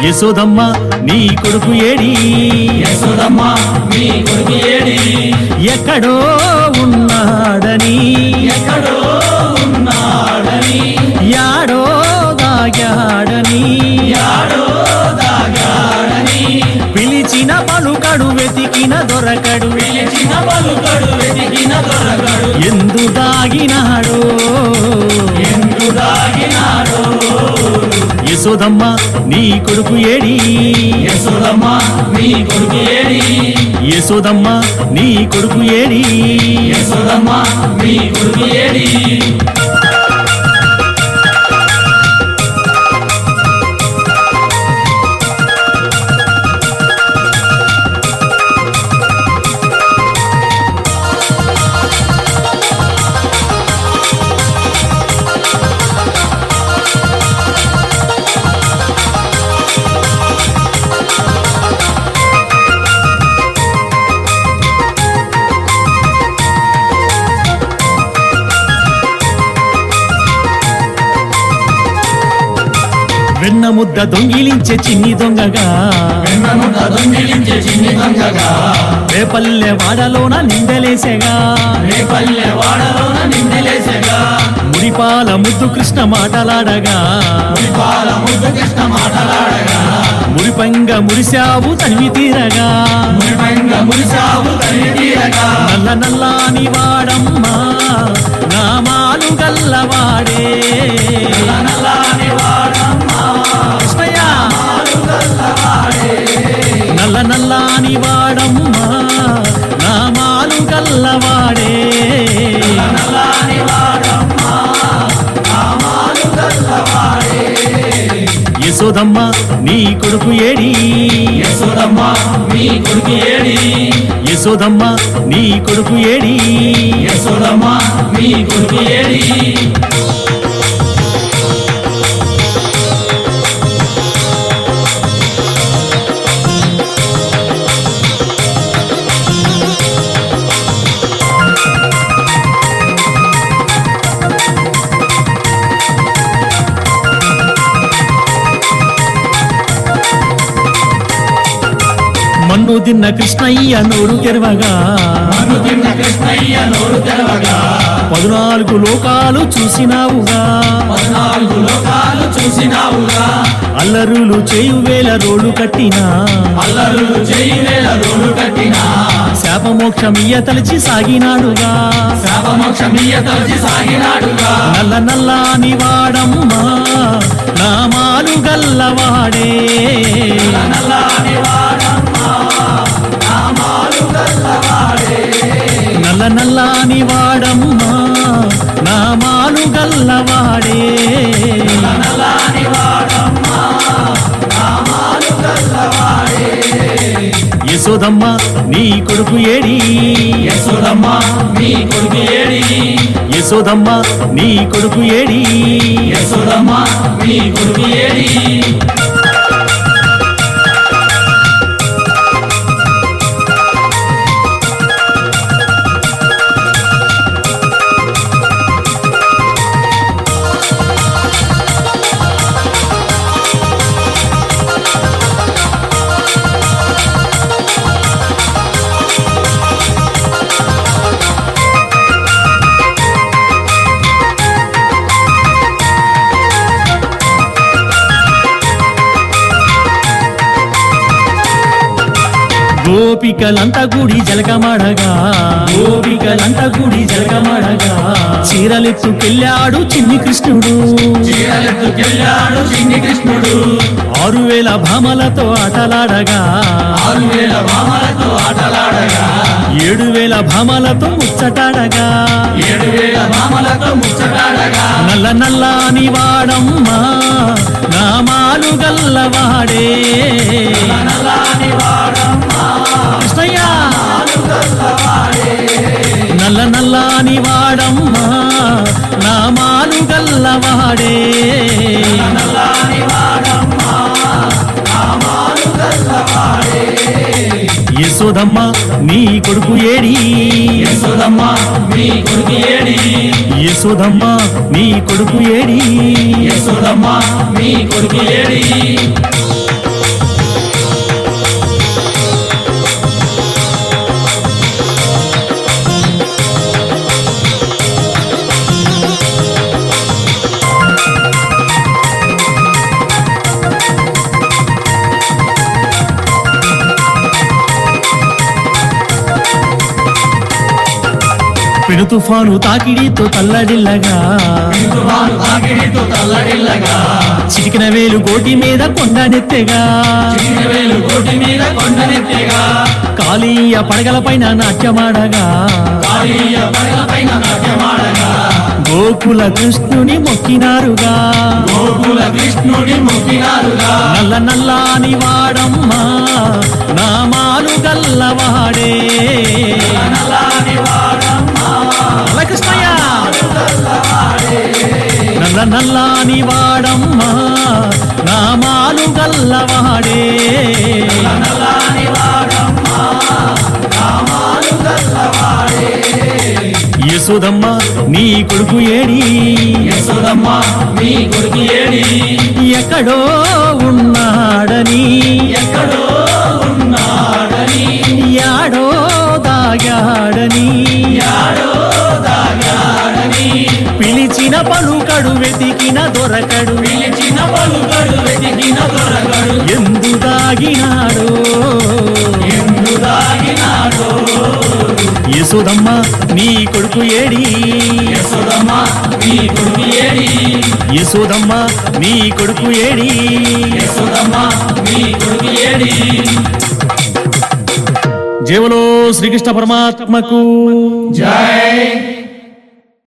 యశోదమ్మ నీ కొడుకు ఏడి యశోదమ్మ నీ కొడుకు ఏడి ఎక్కడో ఉన్నాడని ఎక్కడో ఉన్నాడని యాడో దాగాడని యాడో దాగాడని పిలిచిన పలుకడు వెతికిన దొరకడు పిలిచిన పలుకడు వెతికిన దొరకడు ఎందు దాగినాడో ఎందు దాగినాడో యశోదమ్మ నీ కొడుకు ఏడి యశోదమ్మ నీ కొడుకు ఏడి యశోదమ్మ నీ కొడుకు ఏడి యశోదమ్మ నీ కొడుకు ఏడి వెన్న ముద్ద దొంగిలించే చిన్ని దొంగగా వెన్నముద్ద దొంగిలించే చిన్ని దొంగగా రేపల్లె వాడలోన నిందలేసేగా రేపల్లె వాడలోన నిందలేసగా ముడిపాల ముద్దు కృష్ణ మాటలాడగా పాల ముద్దు కృష్ణ మాటలాడగా మురిపంగ మురిశావు తనివి తీరగా మురిపంగ మురిసావు తల్లి తీరగా నల్ల నల్లాని వాడమ్మా నామాలు గల్లవాడే నల్లని వాడమ్మా కృష్ణయ్య గల్లవాడే నల్ల నల్లాని వాడమ్మా నామాలు గల్లవాడే నల్లని వాడమ్మా నామాలు గల్లవాడే యశోదమ్మ నీ కొడుకు ఏడి యశోదమ్మ నీ కొడుకు ఏడి యశోదమ్మ నీ కొడుకు ఏడి యశోదమ్మ నీ కొడుకు ఏడి మన్ను తిన్న కృష్ణయ్య నోరు తెరవగా మను తిన్న కృష్ణయ్య నోరు తెరవగా 14 లోకాలు చూసినావుగా 14 లోకాలు చూసినావుగా అల్లరులు చేయు వేల రోడ్లు కట్టినా అల్లరులు చేయి వేల రోడ్డు కట్టినా శాపమోక్షమియ్య తలచి సాగినాడుగా శాపమోక్షమియ్య తలచి సాగినాడుగా నల్ల నల్లాని వాడమ్మా నామాలు గల్లవాడే నల్లని వాడమ్మా నామాలు గల్లవాడే నల్ల నల్లాని వాడమ్మా నామాలు గల్లవాడే నల్లని వాడమ్మా నామాలు గల్లవాడే యశోదమ్మ నీ కొడుకు ఏడి యశోదమ్మ నీ కొడుకు ఏడి యశోదమ్మ నీ కొడుకు ఏడి యశోదమ్మ నీ కొడుకు ఏడి గోపికలంత గుడి జలకమడగా గోపికలంత గుడి జలకమడగా చీరలెత్తుకెళ్ళాడు చిన్ని కృష్ణుడు చీరలెత్తుకెళ్ళాడు చిన్ని కృష్ణుడు 6000 భామలతో ఆటలాడగా 6000 భామలతో ఆటలాడగా 7000 భామలతో ముచ్చటాడగా 7000 భామలతో ముచ్చటాడగా నల్ల నల్లాని వాడమ్మా నామాలు గల్లవాడే నల్లని వాడమ్మా కృష్ణయ్య గల్లవాడే నల్ల నల్లాని వాడమ్మా నామాలు గల్లవాడే నల్లని వాడమ్మా నామాలు గల్లవాడే యశోదమ్మ నీ కొడుకు ఏడి యశోదమ్మ నీ కొడుకు ఏడి యశోదమ్మ నీ కొడుకు ఏడి యశోదమ్మ నీ కొడుకు ఏడి పెను తుఫాను తాకిడితో తల్లడిల్లగా తుఫాను తాకిడితో తల్లడిల్లగా చిటికిన వేలు గోటి మీద కొండనెత్తెగా చిన్నవేలు కోటి మీద కొండనెత్తెగా కాళీయ పడగలపైన నాట్యమాడగా కాళీయ పడగలపైన నాట్యమాడగా గోకుల కృష్ణుని మొక్కినారుగా గోకుల కృష్ణుడి మొక్కినారుగా నల్ల నల్లాని వాడమ్మా నామాలు గల్లవాడే నల్లాని వాడమ్మా నల్ల కృష్ణయ్య నల్ల నల్లాని వాడమ్మా నామాలు గల్లవాడే నల్లాని వాడమ్మా నామాలు గల్లవాడే యశోదమ్మ నీ కొడుకు ఏడి యశోదమ్మ మీ కొడుకు ఏడి ఎక్కడో ఉన్నాడని ఎక్కడో ఉన్నాడని యాడో దాగాడని యాడో దాగాడని పిలిచిన పలుకడు వెతికిన దొరకడు పిలిచిన పలుకడు వెతికిన దొరకడు ఎందు దాగినాడో ఎందు దాగినాడో యశోదమ్మ నీ కొడుకు ఏడి యశోదమ్మ మీ కొడుకు ఏడి యశోదమ్మ నీ కొడుకు ఏడి యశోదమ్మ మీ కొడుకు ఏడి జయవలో శ్రీకృష్ణ పరమాత్మకు జై